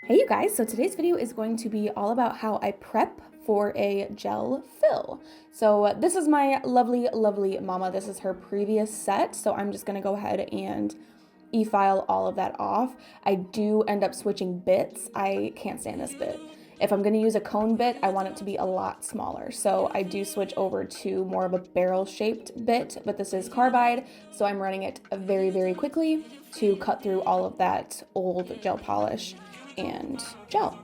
Hey you guys, so today's video is going to be all about how I prep for a gel fill. So this is my lovely mama. This is her previous set, so I'm just gonna go ahead and e-file all of that off. I do end up switching bits. I can't stand this bit. If I'm gonna use a cone bit, I want it to be a lot smaller. So I do switch over to more of a barrel shaped bit, but this is carbide, so I'm running it very quickly to cut through all of that old gel polish and gel.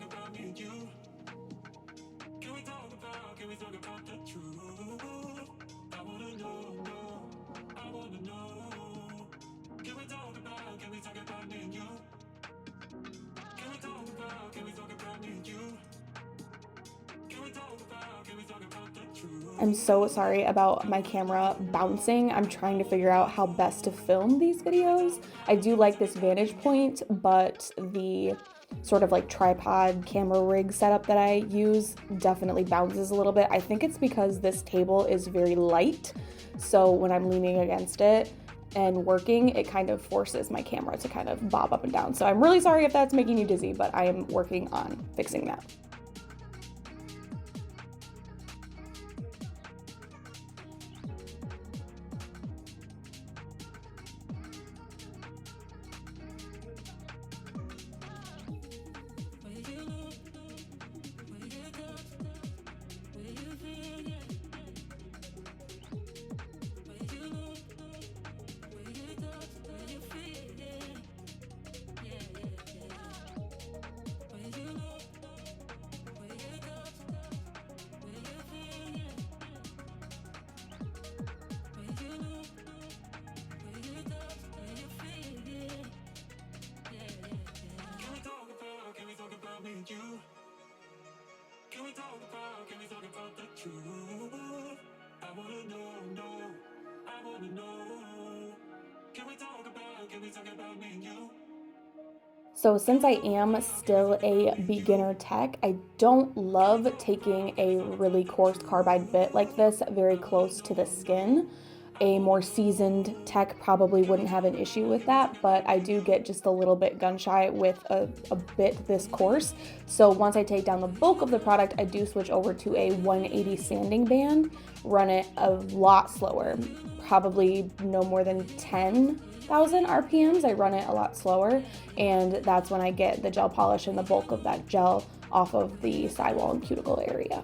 I'm so sorry about my camera bouncing. I'm trying to figure out how best to film these videos. I do like this vantage point, but the sort of like tripod camera rig setup that I use definitely bounces a little bit. I think it's because this table is very light, so when I'm leaning against it and working, it kind of forces my camera to kind of bob up and down. So I'm really sorry if that's making you dizzy, but I am working on fixing that. Can we talk about the truth? I wanna know. Can we talk about me and you? So since I am still a beginner tech, I don't love taking a really coarse carbide bit like this very close to the skin. A more seasoned tech probably wouldn't have an issue with that, but I do get just a little bit gun shy with a bit this coarse. So once I take down the bulk of the product, I do switch over to a 180 sanding band, run it a lot slower, probably no more than 10,000 RPMs. I run it a lot slower, and that's when I get the gel polish and the bulk of that gel off of the sidewall and cuticle area.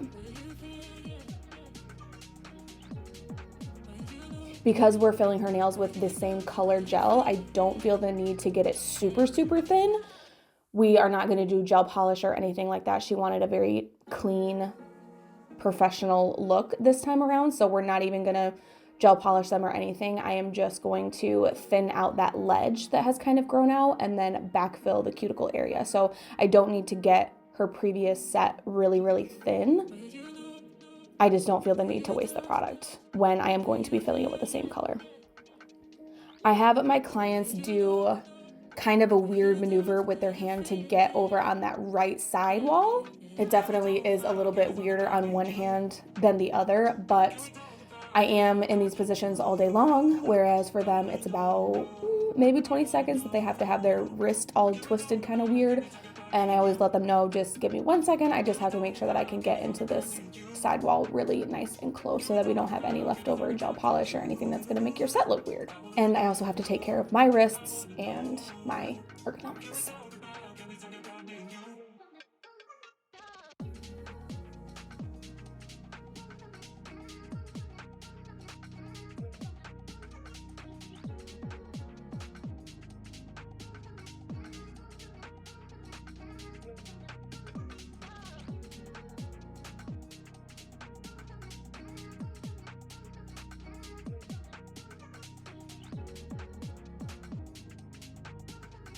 Because we're filling her nails with the same color gel, I don't feel the need to get it super thin. We are not gonna do gel polish or anything like that. She wanted a very clean, professional look this time around, so we're not even gonna gel polish them or anything. I am just going to thin out that ledge that has kind of grown out and then backfill the cuticle area. So I don't need to get her previous set really thin. I just don't feel the need to waste the product when I am going to be filling it with the same color. I have my clients do kind of a weird maneuver with their hand to get over on that right side wall. It definitely is a little bit weirder on one hand than the other, but I am in these positions all day long, whereas for them it's about maybe 20 seconds that they have to have their wrist all twisted kind of weird. And I always let them know, just give me 1 second. I just have to make sure that I can get into this sidewall really nice and close so that we don't have any leftover gel polish or anything that's gonna make your set look weird. And I also have to take care of my wrists and my ergonomics.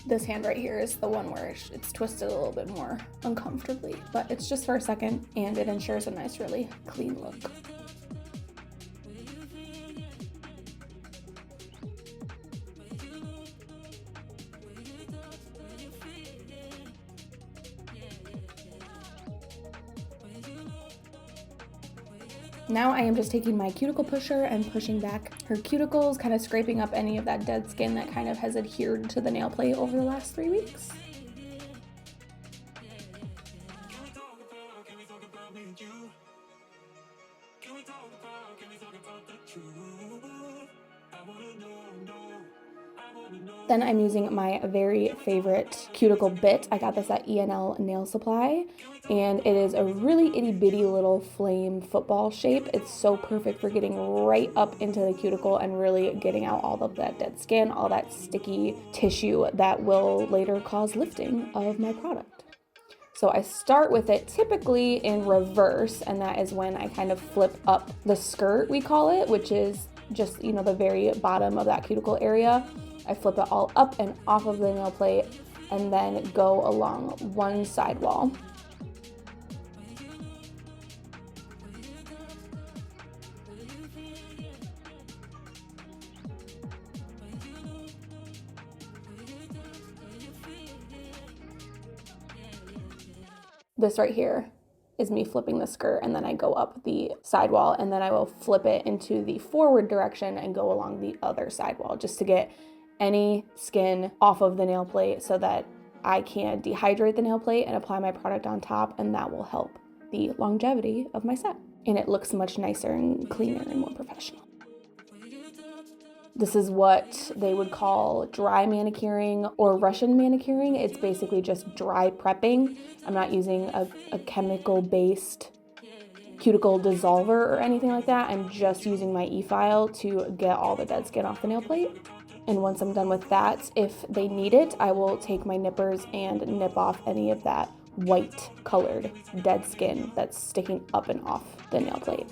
This hand right here is the one where it's twisted a little bit more uncomfortably, but it's just for a second and it ensures a nice, really clean look. Now I am just taking my cuticle pusher and pushing back her cuticles, kind of scraping up any of that dead skin that kind of has adhered to the nail plate over the last 3 weeks. Then I'm using my very favorite cuticle bit. I got this at Elle Nail Supply, and it is a really itty bitty little flame football shape. It's so perfect for getting right up into the cuticle and really getting out all of that dead skin, all that sticky tissue that will later cause lifting of my product. So I start with it typically in reverse, and that is when I kind of flip up the skirt, we call it, which is just, you know, the very bottom of that cuticle area. I flip it all up and off of the nail plate and then go along one sidewall. This right here is me flipping the skirt, and then I go up the sidewall, and then I will flip it into the forward direction and go along the other sidewall just to get any skin off of the nail plate so that I can dehydrate the nail plate and apply my product on top, and that will help the longevity of my set. And it looks much nicer and cleaner and more professional. This is what they would call dry manicuring or Russian manicuring. It's basically just dry prepping. I'm not using a chemical-based cuticle dissolver or anything like that. I'm just using my e-file to get all the dead skin off the nail plate. And once I'm done with that, if they need it, I will take my nippers and nip off any of that white colored dead skin that's sticking up and off the nail plate.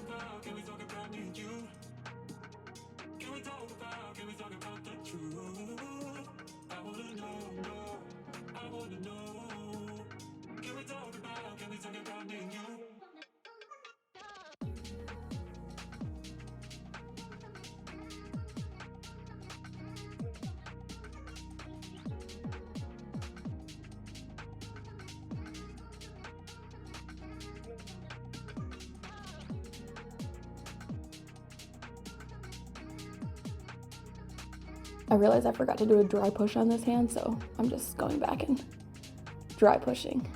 I realized I forgot to do a dry push on this hand, so I'm just going back and dry pushing.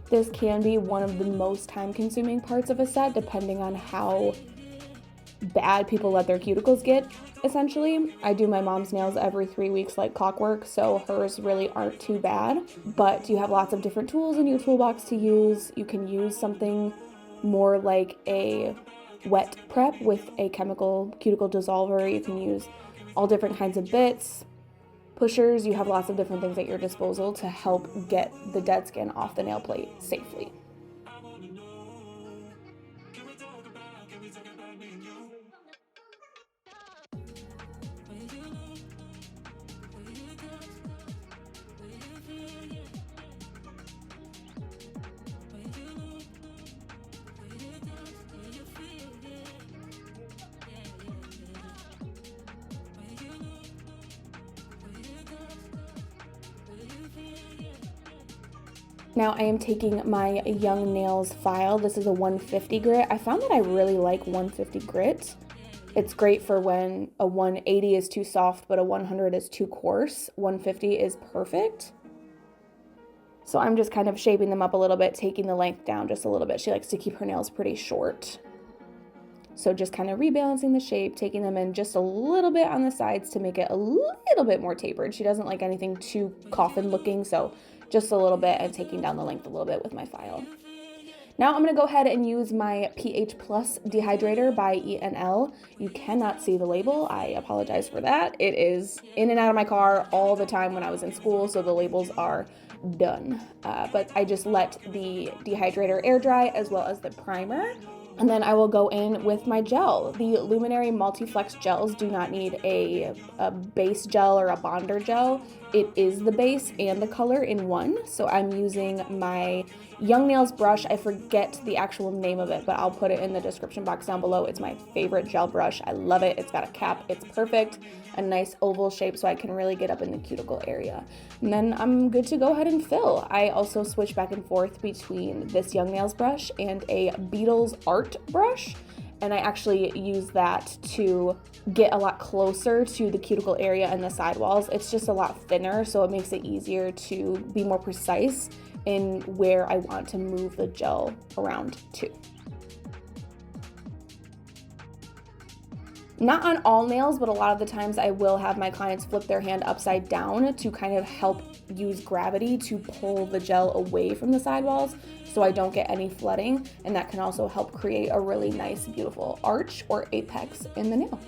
This can be one of the most time-consuming parts of a set, depending on how bad people let their cuticles get, essentially. I do my mom's nails every 3 weeks like clockwork, so hers really aren't too bad. But you have lots of different tools in your toolbox to use. You can use something more like a wet prep with a chemical cuticle dissolver. You can use all different kinds of bits. Pushers, you have lots of different things at your disposal to help get the dead skin off the nail plate safely. Now I am taking my Young Nails file. This is a 150 grit. I found that I really like 150 grit. It's great for when a 180 is too soft, but a 100 is too coarse. 150 is perfect. So I'm just kind of shaping them up a little bit, taking the length down just a little bit. She likes to keep her nails pretty short. So just kind of rebalancing the shape, taking them in just a little bit on the sides to make it a little bit more tapered. She doesn't like anything too coffin looking, so just a little bit, and taking down the length a little bit with my file. Now I'm going to go ahead and use my pH Plus dehydrator by Elle. You cannot see the label. I apologize for that. It is in and out of my car all the time when I was in school, so the labels are done. But I just let the dehydrator air dry as well as the primer. And then I will go in with my gel. The Luminary Multiflex gels do not need a base gel or a bonder gel. it is the base and the color in one. So I'm using my Young Nails brush. I forget the actual name of it, but I'll put it in the description box down below. It's my favorite gel brush. I love it. It's got a cap. It's perfect. A nice oval shape so I can really get up in the cuticle area. And then I'm good to go ahead and fill. I also switch back and forth between this Young Nails brush and a Beetles Art brush. And I actually use that to get a lot closer to the cuticle area and the sidewalls. It's just a lot thinner, so it makes it easier to be more precise in where I want to move the gel around to. Not on all nails, but a lot of the times I will have my clients flip their hand upside down to kind of help use gravity to pull the gel away from the sidewalls so I don't get any flooding, and that can also help create a really nice, beautiful arch or apex in the nail.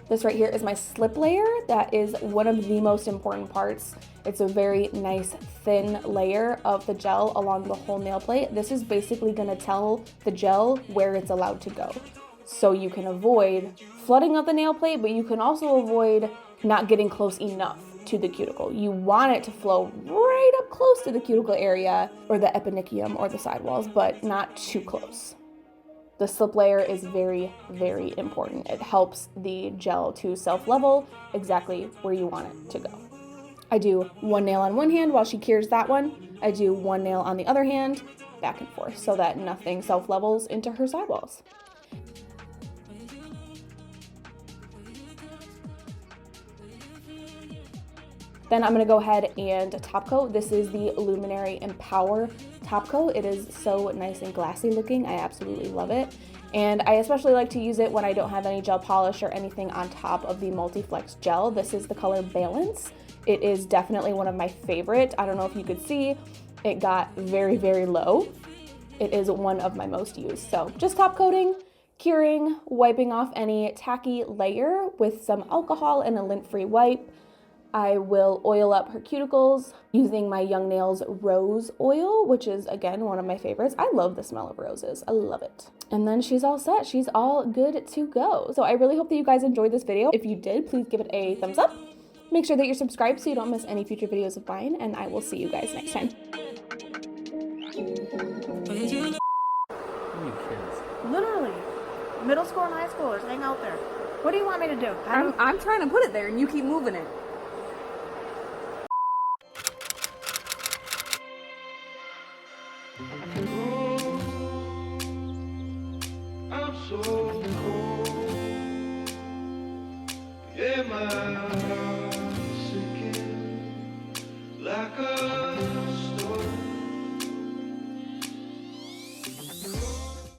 This right here is my slip layer. That is one of the most important parts. It's a very nice thin layer of the gel along the whole nail plate. This is basically gonna tell the gel where it's allowed to go. So you can avoid flooding of the nail plate, but you can also avoid not getting close enough to the cuticle. You want it to flow right up close to the cuticle area or the eponychium or the sidewalls, but not too close. The slip layer is very, very important. It helps the gel to self-level exactly where you want it to go. I do one nail on one hand while she cures that one. I do one nail on the other hand, back and forth, so that nothing self-levels into her sidewalls. Then I'm gonna go ahead and top coat. This is the Luminary Empower top coat. It is so nice and glassy looking. I absolutely love it. And I especially like to use it when I don't have any gel polish or anything on top of the Multiflex gel. This is the color Balance. It is definitely one of my favorite. I don't know if you could see, it got very, very low. It is one of my most used. So just top coating, curing, wiping off any tacky layer with some alcohol and a lint-free wipe. I will oil up her cuticles using my Young Nails rose oil, which is, again, one of my favorites. I love the smell of roses. I love it. And then she's all set. She's all good to go. So I really hope that you guys enjoyed this video. If you did, please give it a thumbs up. Make sure that you're subscribed so you don't miss any future videos of mine, and I will see you guys next time. Literally. Middle school and high schoolers hang out there. What do you want me to do? I'm trying to put it there and you keep moving it. I'm so cold. Yeah, my heart's sinking like a